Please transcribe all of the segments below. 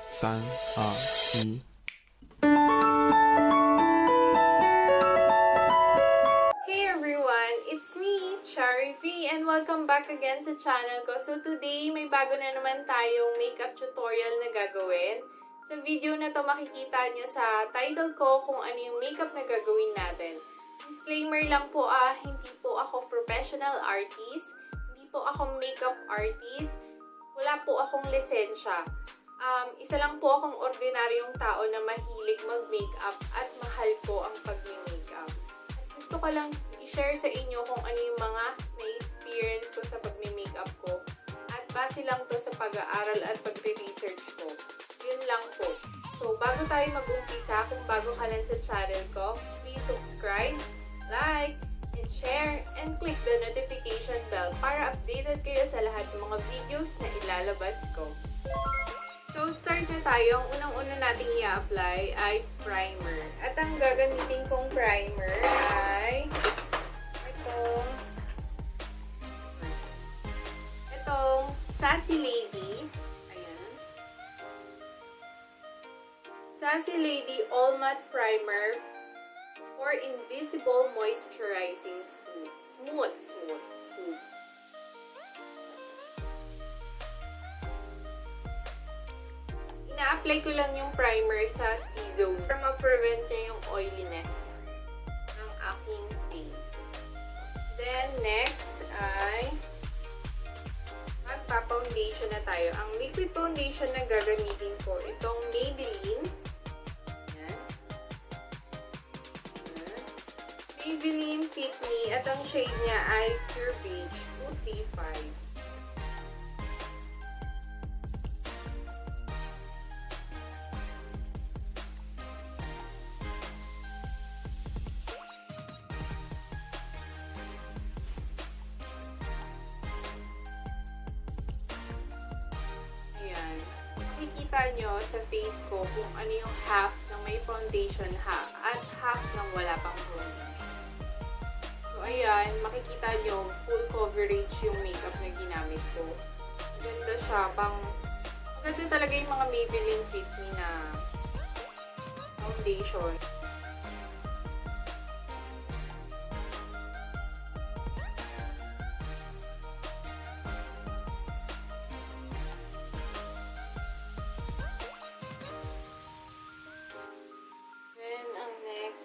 3、2、Hey everyone! It's me, Charie, and welcome back again sa channel ko. So today, may bago na naman tayong makeup tutorial na gagawin. Sa video na to, makikita nyo sa title ko kung ano yung makeup na gagawin natin. Disclaimer lang po, hindi po ako professional artist. Hindi po ako makeup artist. Wala po akong lisensya. Isa lang po akong ordinaryong tao na mahilig mag-makeup at mahal ko ang pag-makeup. Gusto ko lang i-share sa inyo kung ano yung mga na-experience ko sa pag-makeup ko. At base lang to sa pag-aaral at pag-research ko. Yun lang po. So, bago tayo mag-umpisa, kung bago ka lang sa channel ko, please subscribe, like, and share, and click the notification bell para updated kayo sa lahat ng mga videos na ilalabas ko. So, start na tayo. Ang unang-una nating i-apply ay primer. At ang gagamitin kong primer ay itong Sace Lady. Ayan. Sace Lady All Matte Primer for Invisible Moisturizing Smooth. Ina-apply ko lang yung primer sa T-zone para ma-prevent niya yung oiliness ng aking face. Then, next ay magpa-foundation na tayo. Ang liquid foundation na gagamitin ko, itong Mabilis. Ayan. Maybelline Fit Me at ang shade niya ay Pure Beige 235. Makikita nyo sa face ko kung ano yung half ng may foundation at half ng wala pang foundation. So, ayan, makikita nyo full coverage yung makeup na ginamit ko. Maganda siya, maganda talaga yung mga Maybelline Fit Me na foundation.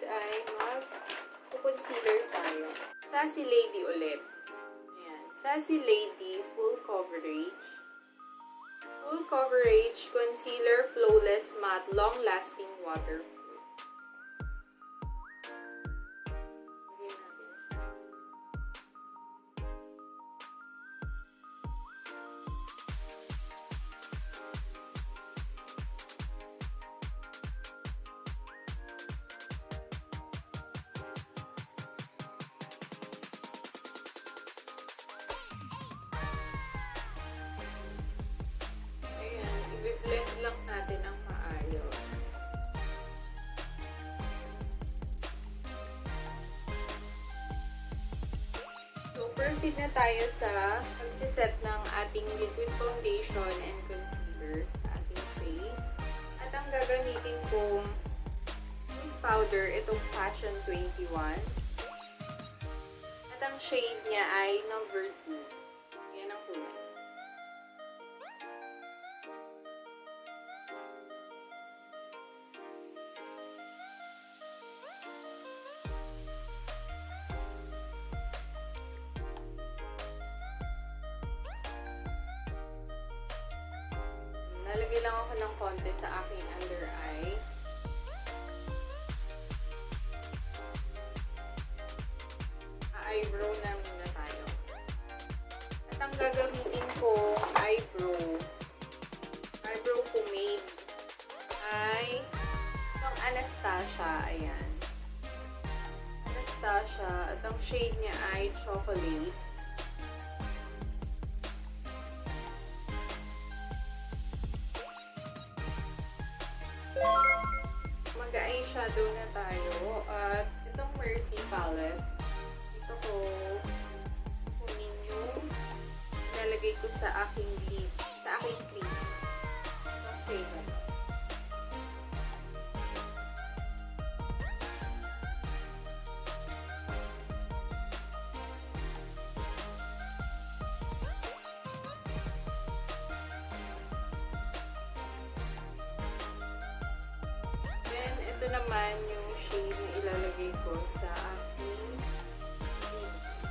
Ay mag-concealer tayo. Sace Lady ulit. Ayan. Sace Lady Full Coverage. Full Coverage Concealer Flawless Matte Long Lasting Waterproof. I-blend lang natin ang maayos. So, proceed na tayo sa pagsiset ng ating liquid foundation and concealer sa ating face. At ang gagamitin kong face powder, itong Passion 21. At ang shade niya ay number 2. Yan ang kulay. Nalagay lang ako ng konti sa aking under eye. Eyebrow na muna tayo. At ang gagamitin ko eyebrow pomade ay itong Anastasia. Ayan. Anastasia. At ang shade niya ay chocolate. Mag-eyeshadow na tayo at itong Morphe palette. Ito ko kunin yung ilalagay ko sa aking lid, sa aking crease. Itong shade na to. ito naman yung shade na ilalagay ko sa aking lips.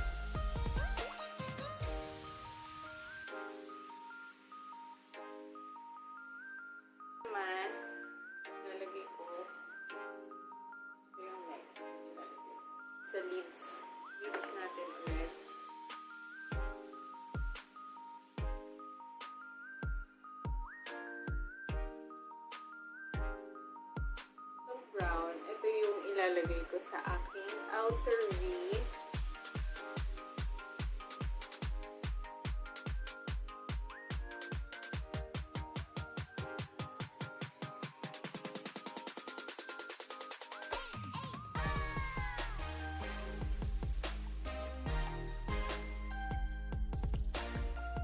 Naman, ilalagay ko. Ito yung next. Ilalagay sa lids. Lids natin ulit. Brown. Ito yung ilalagay ko sa aking outer V.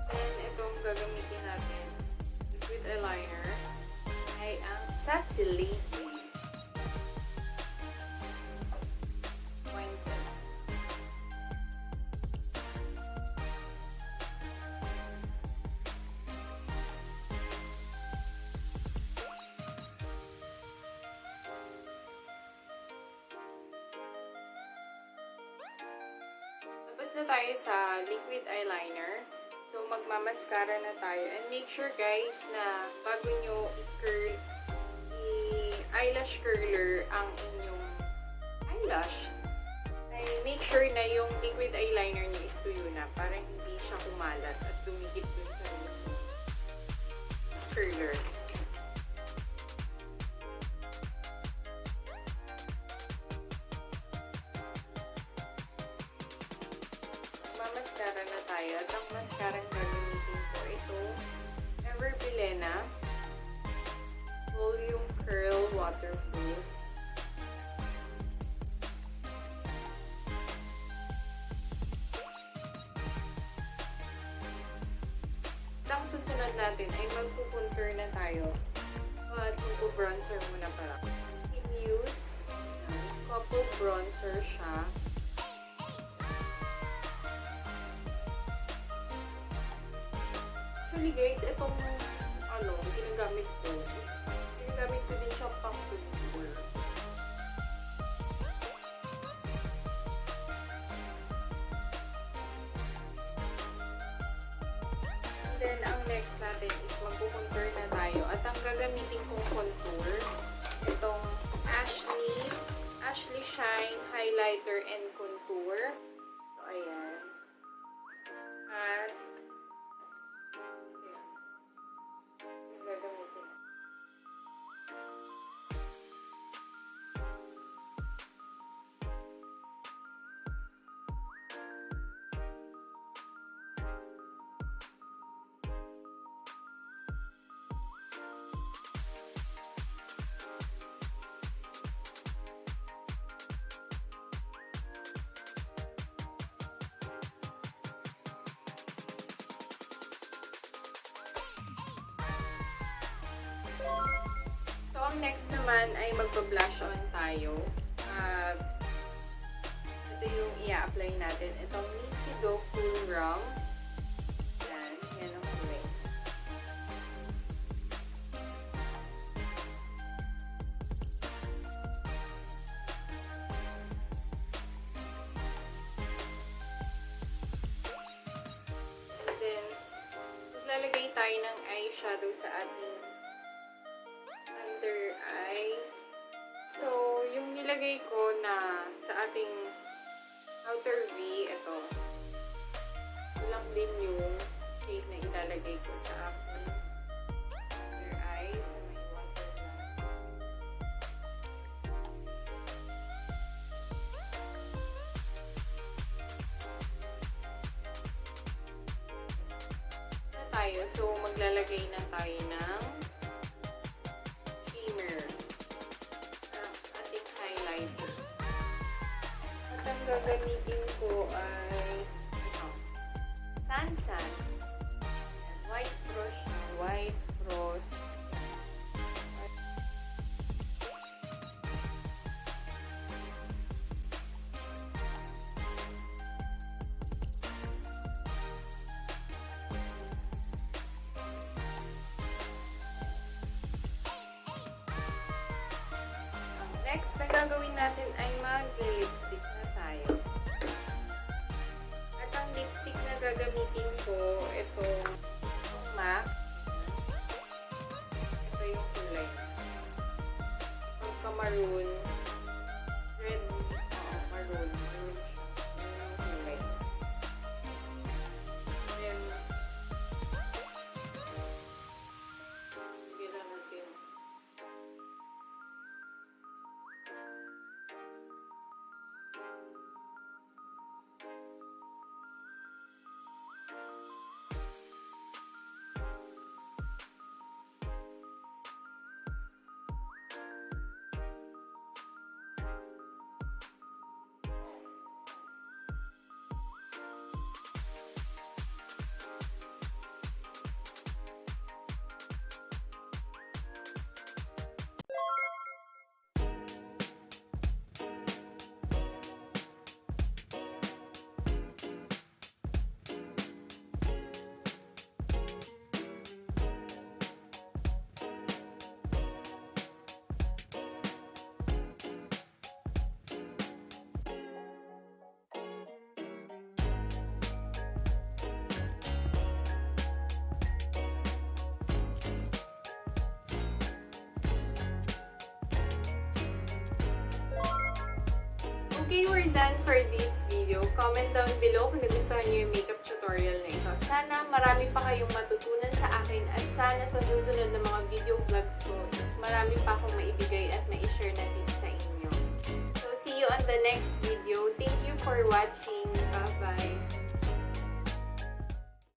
And itong gagamitin natin, liquid eyeliner, ay ang Sace Lady. Tapos na tayo sa liquid eyeliner. So, magmamaskara na tayo. And make sure guys na bago nyo i-curl, i-eyelash curler ang inyong eyelash, ay make sure na yung liquid eyeliner nyo is tuyo na para hindi siya kumalat at dumikit dun sa mismo curler. Mascara na tayo. At ang mascara ang gagamitin ko ito, Mabilis Volume Curl Waterproof. At ang susunod natin ay magpupunter na tayo. At magpo-bronzer muna pala. I-use couple bronzer siya. Actually guys, itong ginagamit ko din siya pang contour. And then, ang next natin is magpo-contour na tayo. At ang gagamitin kong contour, itong Ashley Shine Highlighter and Contour. So, ayan. At so, ang next naman ay magpa-blush on tayo. Ito yung i-apply natin. Itong Nichido Cool Rum. Yan ang kulay. And then, maglalagay tayo ng eyeshadow sa ating under eye. So, yung nilagay ko na sa ating outer V, ito. Ito lang din yung shade na ilalagay ko sa aking under eye sa may waterline. Na tayo. So, maglalagay na tayo ng gagamitin ko ay Sansan. White brush. next na gagawin natin ay mag-lipstick na tayo. At ang lipstick na gagamitin ko, itong MAC. Ito yung kulay. Maroon. Red. Maroon. Maroon siya. Yung kulay. Then, bigyan natin. Okay, we're done for this video. Comment down below kung nagustuhan niyo yung makeup tutorial na ito. Sana marami pa kayong matutunan sa akin at sana sa susunod na mga video vlogs ko is marami pa akong maibigay at ma-share na tips sa inyo. So, see you on the next video. Thank you for watching. Bye!